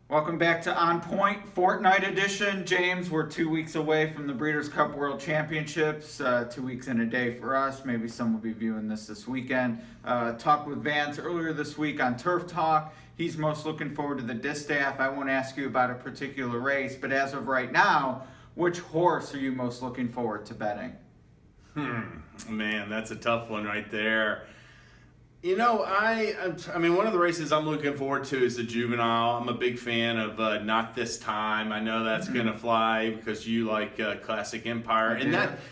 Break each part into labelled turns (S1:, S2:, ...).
S1: Welcome back to On Point Fortnite Edition. James, we're 2 weeks away from the Breeders Cup World Championships. 2 weeks and a day for us. Maybe some will be viewing this weekend. Talked with Vance earlier this week on Turf Talk. He's most looking forward to the distaff. I won't ask you about a particular race, but as of right now, which horse are you most looking forward to betting?
S2: Man, that's a tough one right there. You know, I mean, one of the races I'm looking forward to is the Juvenile. I'm a big fan of Not This Time. I know that's going to fly because you like Classic Empire,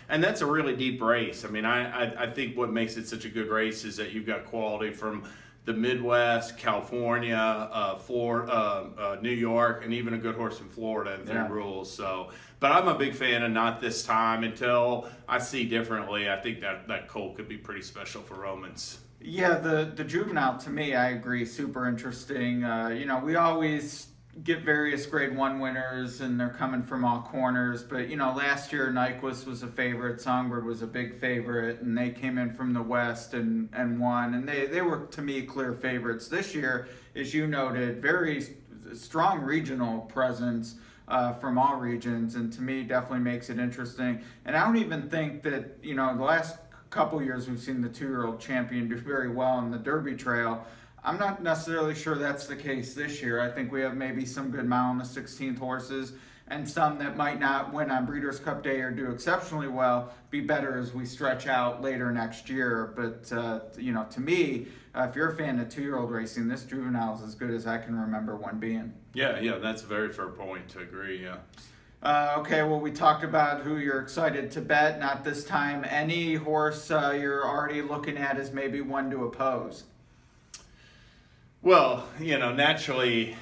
S2: and that's a really deep race. I mean, I think what makes it such a good race is that you've got quality from the Midwest, California, Florida, New York, and even a good horse from Florida in 3 rules. So, but I'm a big fan of Not This Time until I see differently. I think that colt could be pretty special for Romans.
S1: Yeah, the Juvenile, to me, I agree, super interesting. We always get various Grade 1 winners, and they're coming from all corners. But, last year, Nyquist was a favorite, Songbird was a big favorite, and they came in from the West and won. And they were, to me, clear favorites. This year, as you noted, very strong regional presence from all regions, and to me, definitely makes it interesting. And I don't even think that, the last couple years we've seen the 2-year-old champion do very well on the Derby Trail. I'm not necessarily sure that's the case this year. I think we have maybe some good mile in the 16th horses and some that might not win on Breeders' Cup Day or do exceptionally well, be better as we stretch out later next year. But, to me, if you're a fan of 2-year-old racing, this Juvenile is as good as I can remember one being.
S2: Yeah, that's a very fair point to agree, yeah.
S1: Okay, well, we talked about who you're excited to bet. Not this time. Any horse you're already looking at as maybe one to oppose?
S2: Well, naturally,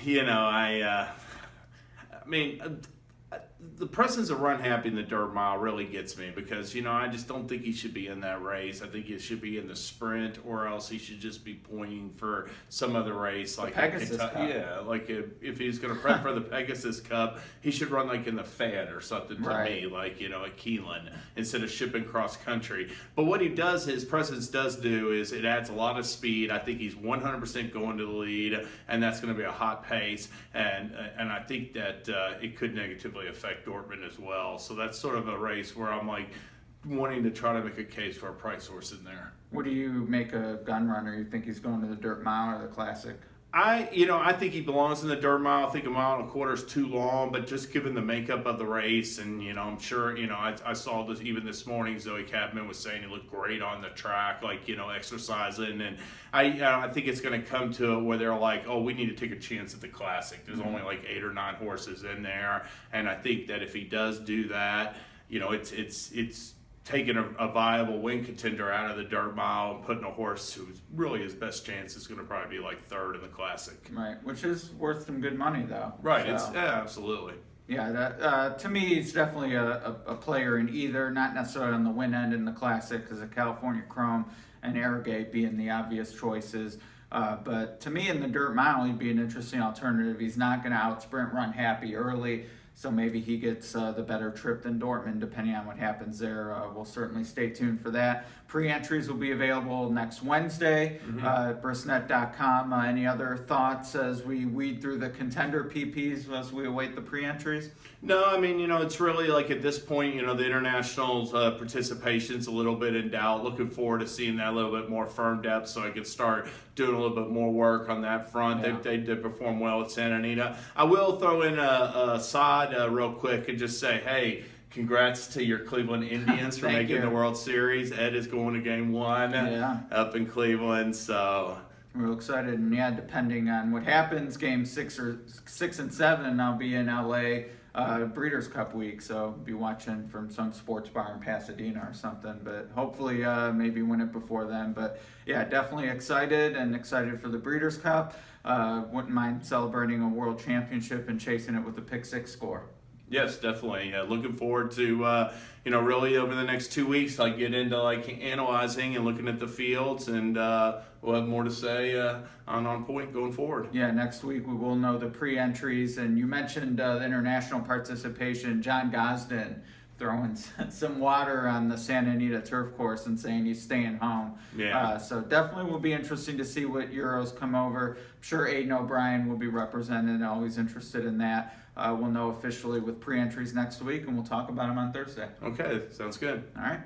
S2: the presence of Run Happy in the Dirt Mile really gets me because, I just don't think he should be in that race. I think he should be in the sprint, or else he should just be pointing for some other race like
S1: Pegasus Cup.
S2: Yeah, like if he's going to prep for the Pegasus Cup, he should run like in the Fed or something to me, like, at Keeneland instead of shipping cross country. But what his presence does do is it adds a lot of speed. I think he's 100% going to the lead, and that's going to be a hot pace, and I think that it could negatively affect Dortmund as well. So that's sort of a race where I'm like wanting to try to make a case for a price horse in there.
S1: What do you make a gun runner? You think he's going to the Dirt Mile or the Classic?
S2: I think he belongs in the Dirt Mile. I think 1.25 miles is too long, but just given the makeup of the race, and I'm sure, I saw this even this morning. Zoe Cadman was saying he looked great on the track, like exercising, and I think it's going to come to it where they're like, oh, we need to take a chance at the Classic. There's only like 8 or 9 horses in there, and I think that if he does do that, it's taking a viable win contender out of the Dirt Mile and putting a horse who's really his best chance is going to probably be like 3rd in the Classic.
S1: Right, which is worth some good money though.
S2: Right, so. Absolutely.
S1: Yeah, that to me, he's definitely a player in either, not necessarily on the win end in the Classic because of California Chrome and Arrogate being the obvious choices. But to me, in the Dirt Mile, he'd be an interesting alternative. He's not going to out-sprint Run Happy early, so maybe he gets the better trip than Dortmund, depending on what happens there. We'll certainly stay tuned for that. Pre-entries will be available next Wednesday at brisnet.com. Any other thoughts as we weed through the contender PPs as we await the pre-entries?
S2: No, I mean, it's really like at this point, the international participation's a little bit in doubt. Looking forward to seeing that a little bit more firm depth so I could start doing a little bit more work on that front. Yeah. They did perform well at Santa Anita. I will throw in a sod real quick and just say, hey, congrats to your Cleveland Indians for making the World Series. Ed is going to Game 1 up in Cleveland, so
S1: we're excited. And depending on what happens, Game 6 and 7, I'll be in LA. Breeders' Cup week, so be watching from some sports bar in Pasadena or something, but hopefully maybe win it before then. But yeah, definitely excited for the Breeders' Cup. Wouldn't mind celebrating a world championship and chasing it with a pick 6 score.
S2: Yes, definitely. Looking forward to, really over the next 2 weeks, get into analyzing and looking at the fields, and we'll have more to say on Point going forward.
S1: Yeah, next week we will know the pre-entries, and you mentioned the international participation. John Gosden throwing some water on the Santa Anita turf course and saying he's staying home.
S2: Yeah.
S1: So definitely will be interesting to see what Euros come over. I'm sure Aiden O'Brien will be represented. Always interested in that. We'll know officially with pre-entries next week, and we'll talk about them on Thursday.
S2: Okay, sounds good.
S1: All right.